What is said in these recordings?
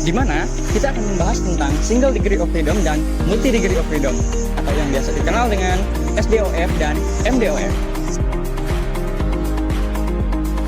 di mana kita akan membahas tentang single degree of freedom dan multi degree of freedom, atau yang biasa dikenal dengan SDOF dan MDOF.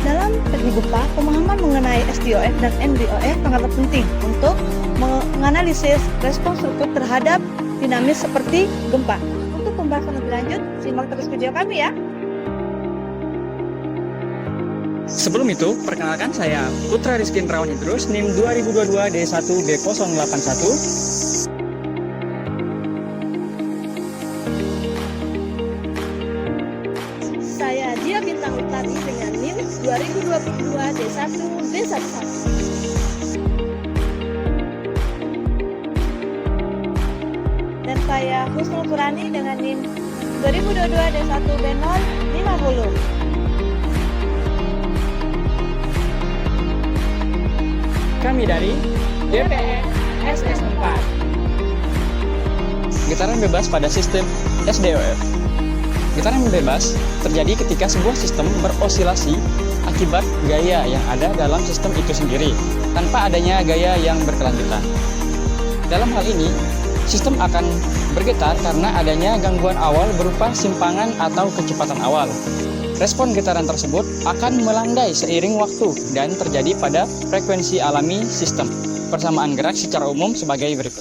Dalam teknik gempa, pemahaman mengenai SDOF dan MDOF sangatlah penting untuk menganalisis respons struktur terhadap dinamis seperti gempa. Untuk pembahasan lebih lanjut, simak terus video kami ya. Sebelum itu, perkenalkan saya Putra Rizky Indrawan Idrus, NIM 2022D1B081. Saya Dia Bintang Utari dengan NIM 2022D1B11. Dan saya Husnul Purani dengan NIM 2022D1B050. Kami dari DPR SS4. Getaran bebas pada sistem SDOF. Getaran bebas terjadi ketika sebuah sistem berosilasi akibat gaya yang ada dalam sistem itu sendiri, tanpa adanya gaya yang berkelanjutan. Dalam hal ini, sistem akan bergetar karena adanya gangguan awal berupa simpangan atau kecepatan awal. Respon getaran tersebut akan melandai seiring waktu dan terjadi pada frekuensi alami sistem. Persamaan gerak secara umum sebagai berikut.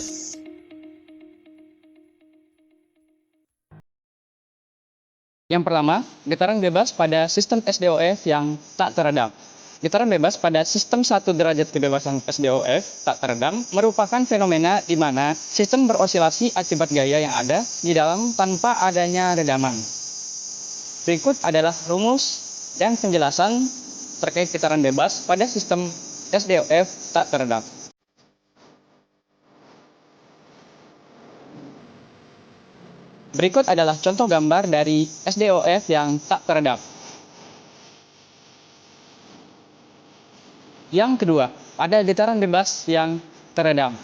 Yang pertama, getaran bebas pada sistem SDOF yang tak teredam. Getaran bebas pada sistem 1 derajat kebebasan SDOF tak teredam merupakan fenomena di mana sistem berosilasi akibat gaya yang ada di dalam tanpa adanya redaman. Berikut adalah rumus dan penjelasan terkait getaran bebas pada sistem SDOF tak teredam. Berikut adalah contoh gambar dari SDOF yang tak teredam. Yang kedua, ada getaran bebas yang teredam.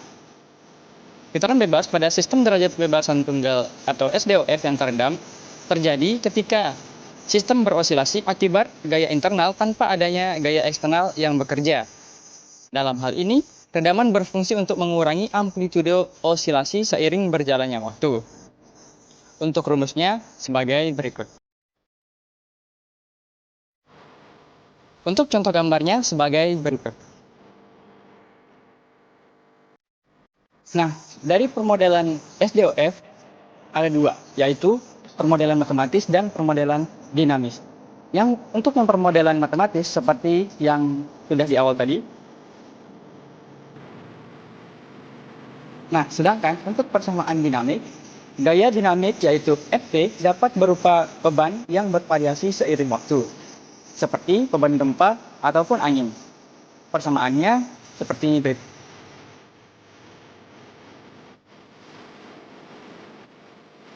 Getaran bebas pada sistem derajat kebebasan tunggal atau SDOF yang teredam terjadi ketika sistem berosilasi akibat gaya internal tanpa adanya gaya eksternal yang bekerja. Dalam hal ini, redaman berfungsi untuk mengurangi amplitude osilasi seiring berjalannya waktu. Untuk rumusnya sebagai berikut. Untuk contoh gambarnya sebagai berikut. Nah, dari permodelan SDOF ada dua, yaitu permodelan matematis dan permodelan dinamis. Yang untuk yang permodelan matematis seperti yang sudah di awal tadi. Nah, sedangkan untuk persamaan dinamik, gaya dinamik yaitu Ft dapat berupa beban yang bervariasi seiring waktu, seperti beban gempa ataupun angin. Persamaannya seperti berikut.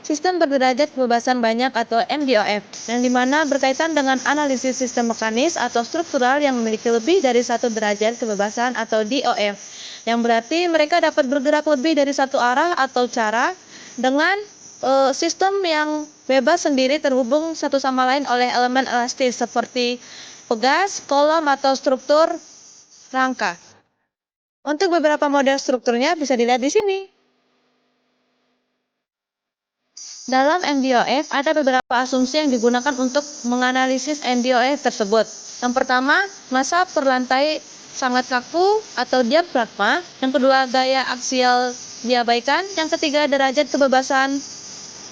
Sistem berderajat kebebasan banyak atau MDOF, yang dimana berkaitan dengan analisis sistem mekanis atau struktural yang memiliki lebih dari satu derajat kebebasan atau DOF, yang berarti mereka dapat bergerak lebih dari satu arah atau cara dengan sistem yang bebas sendiri terhubung satu sama lain oleh elemen elastis seperti pegas, kolom, atau struktur rangka. Untuk beberapa model strukturnya bisa dilihat di sini. Dalam MDOF, ada beberapa asumsi yang digunakan untuk menganalisis MDOF tersebut. Yang pertama, massa per lantai sangat kaku atau diafragma. Yang kedua, gaya aksial diabaikan. Yang ketiga, derajat kebebasan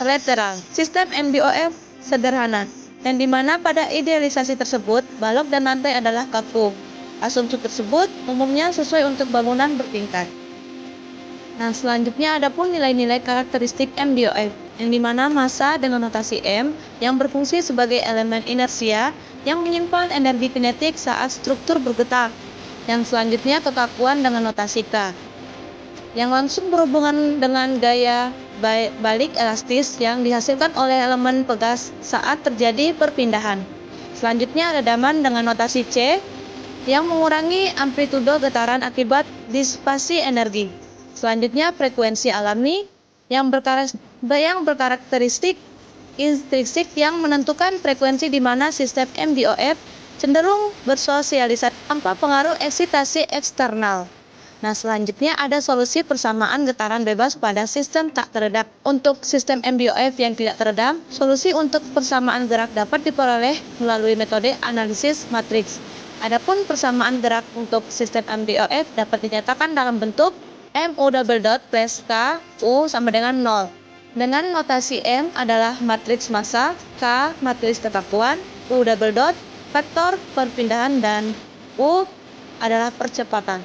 lateral. Sistem MDOF sederhana, yang dimana pada idealisasi tersebut, balok dan lantai adalah kaku. Asumsi tersebut umumnya sesuai untuk bangunan bertingkat. Nah, selanjutnya ada pun nilai-nilai karakteristik MDOF, yang dimana massa dengan notasi M yang berfungsi sebagai elemen inersia yang menyimpan energi kinetik saat struktur bergetar. Yang selanjutnya kekakuan dengan notasi K, yang langsung berhubungan dengan gaya balik elastis yang dihasilkan oleh elemen pegas saat terjadi perpindahan. Selanjutnya redaman dengan notasi C yang mengurangi amplitudo getaran akibat disipasi energi. Selanjutnya frekuensi alami yang berkarakteristik intrinsik yang menentukan frekuensi di mana sistem MDOF cenderung bersosialisasi tanpa pengaruh eksitasi eksternal. Nah, selanjutnya ada solusi persamaan getaran bebas pada sistem tak teredam. Untuk sistem MDOF yang tidak teredam, solusi untuk persamaan gerak dapat diperoleh melalui metode analisis matriks. Adapun persamaan gerak untuk sistem MDOF dapat dinyatakan dalam bentuk MU double dot plus K U sama dengan 0. Dengan notasi M adalah matriks massa, K matriks kekakuan, U double dot vektor perpindahan, dan U adalah percepatan.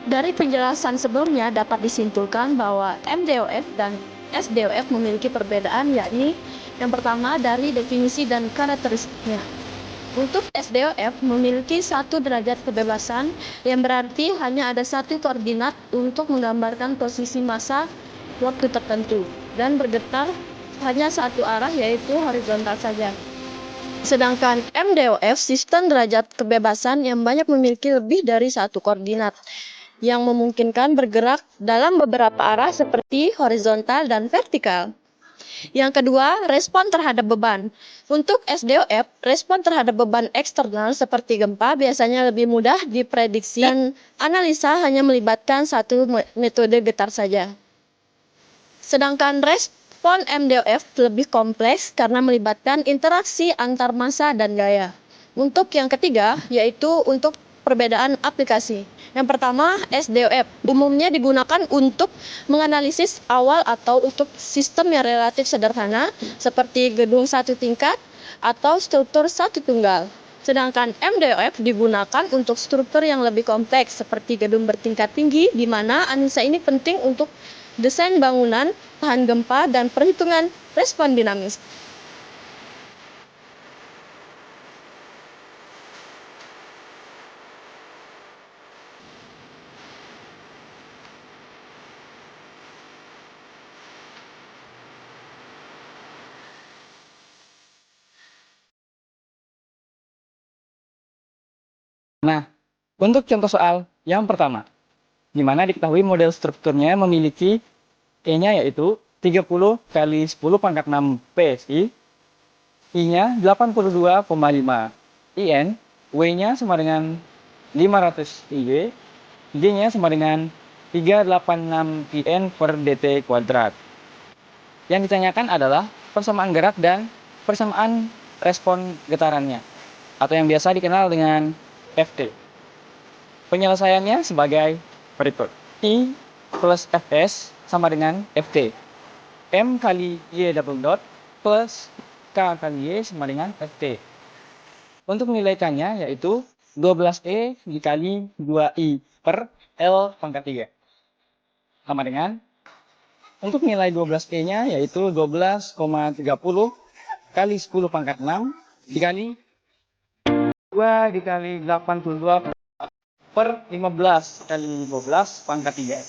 Dari penjelasan sebelumnya dapat disimpulkan bahwa MDOF dan SDOF memiliki perbedaan, yakni yang pertama dari definisi dan karakteristiknya. Untuk SDOF memiliki satu derajat kebebasan, yang berarti hanya ada satu koordinat untuk menggambarkan posisi massa waktu tertentu, dan bergetar hanya satu arah, yaitu horizontal saja. Sedangkan MDOF sistem derajat kebebasan yang banyak memiliki lebih dari satu koordinat, yang memungkinkan bergerak dalam beberapa arah seperti horizontal dan vertikal. Yang kedua, respon terhadap beban. Untuk SDOF, respon terhadap beban eksternal seperti gempa biasanya lebih mudah diprediksi dan analisa hanya melibatkan satu metode getar saja. Sedangkan respon MDOF lebih kompleks karena melibatkan interaksi antar massa dan gaya. Untuk yang ketiga, yaitu untuk perbedaan aplikasi. Yang pertama, SDOF umumnya digunakan untuk menganalisis awal atau untuk sistem yang relatif sederhana seperti gedung satu tingkat atau struktur satu tunggal. Sedangkan MDOF digunakan untuk struktur yang lebih kompleks seperti gedung bertingkat tinggi, di mana analisa ini penting untuk desain bangunan, tahan gempa, dan perhitungan respon dinamis. Nah, untuk contoh soal yang pertama, di mana diketahui model strukturnya memiliki E-nya yaitu 30 kali 10 pangkat 6 PSI, I-nya 82,5 IN, W-nya sama dengan 500 IW, G-nya sama dengan 386 IN per DT kuadrat. Yang ditanyakan adalah persamaan gerak dan persamaan respon getarannya, atau yang biasa dikenal dengan FT. Penyelesaiannya sebagai berikut. I plus Fs sama dengan Ft. M kali Y double dot plus K kali Y sama dengan Ft. Untuk menilaikannya yaitu 12E dikali 2I per L pangkat 3. Sama dengan, untuk nilai 12E-nya yaitu 12,30 kali 10 pangkat 6 dikali 2 dikali 82 per 15 kali 12 pangkat 3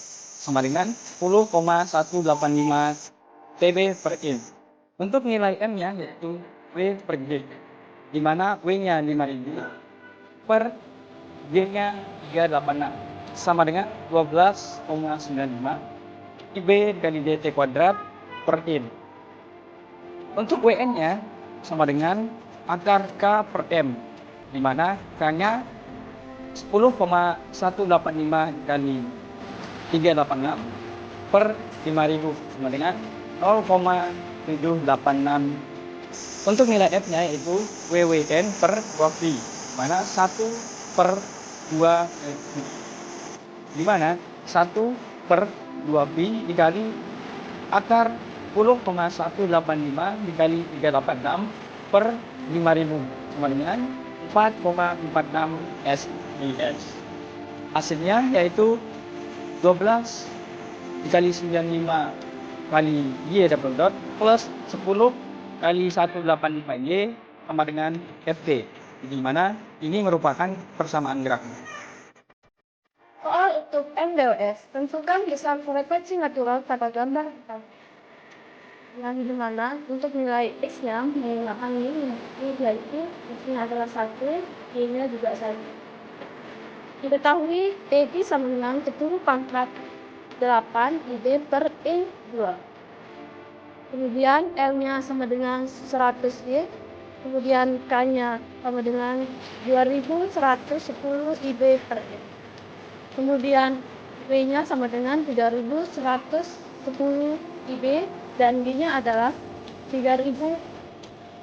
sama dengan 10,185 TB per in. Untuk nilai M-nya yaitu W per G, di mana W-nya 5000 per G-nya 386 sama dengan 12,95 IB dikali DT kuadrat per in. Untuk WN-nya sama dengan akar K per M, di mana K-nya 10,185 kali 386 per 5000 sama dengan 0,786. Untuk nilai F-nya yaitu WWN per 2pi, mana 1 per 2 di mana 1 per 2pi dikali akar 10,185 dikali 386 per 5000 sama dengan 4,46 SIS. Hasilnya yaitu 12 dikali 95 kali Y double dot plus 10 kali 185Y sama dengan FT, di mana ini merupakan persamaan gerak. Soal untuk MDOF, tentukan besar frekuensi natural pada gambar yang dimana untuk nilai X-nya menggunakan ini yaitu X-nya adalah 1, Y-nya juga 1. Diketahui PI sama dengan 10 pangkat 8 IB per I 2. Kemudian L-nya sama dengan 100 Y, kemudian K-nya sama dengan 2110 IB per I. Kemudian W-nya sama dengan 3110 IB dan G-nya adalah 3000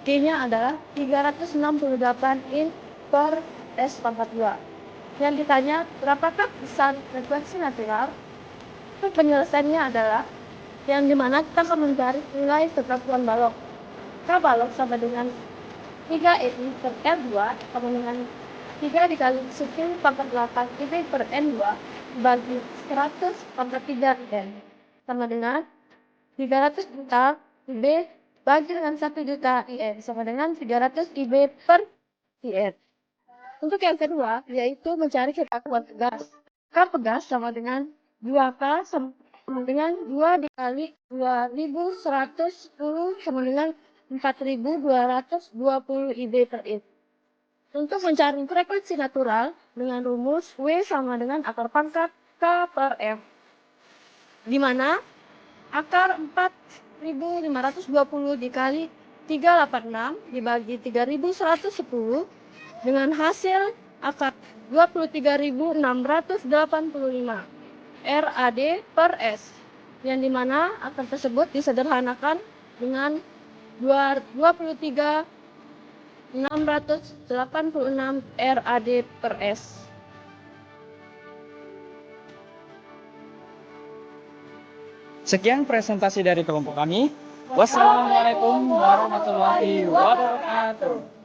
G-nya adalah 368 in per S pangkat 2. Yang ditanya, berapakah besar frekuensi natural? Penyelesaiannya adalah yang dimana kita akan mencari nilai kesatuan balok. K balok sama dengan 3EI per R2 sama dengan 3 dikali 10 pangkat 8 IB per N2 bagi 100 pangkat 3 N sama dengan 300 juta IB bagi dengan 1 juta IN sama dengan 300 IB per IN. Untuk yang kedua, yaitu mencari ketakuan pegas. K pegas sama dengan 2K sama dengan 2 dikali 2110 sama dengan 4220 IB per IN. Untuk mencari frekuensi natural dengan rumus W sama dengan akar pangkat K per M. Di mana akar 4520 dikali 386 dibagi 3110 dengan hasil akar 23.685 RAD per S, yang dimana akar tersebut disederhanakan dengan 23.686 RAD per S. Sekian presentasi dari kelompok kami. Wassalamualaikum warahmatullahi wabarakatuh.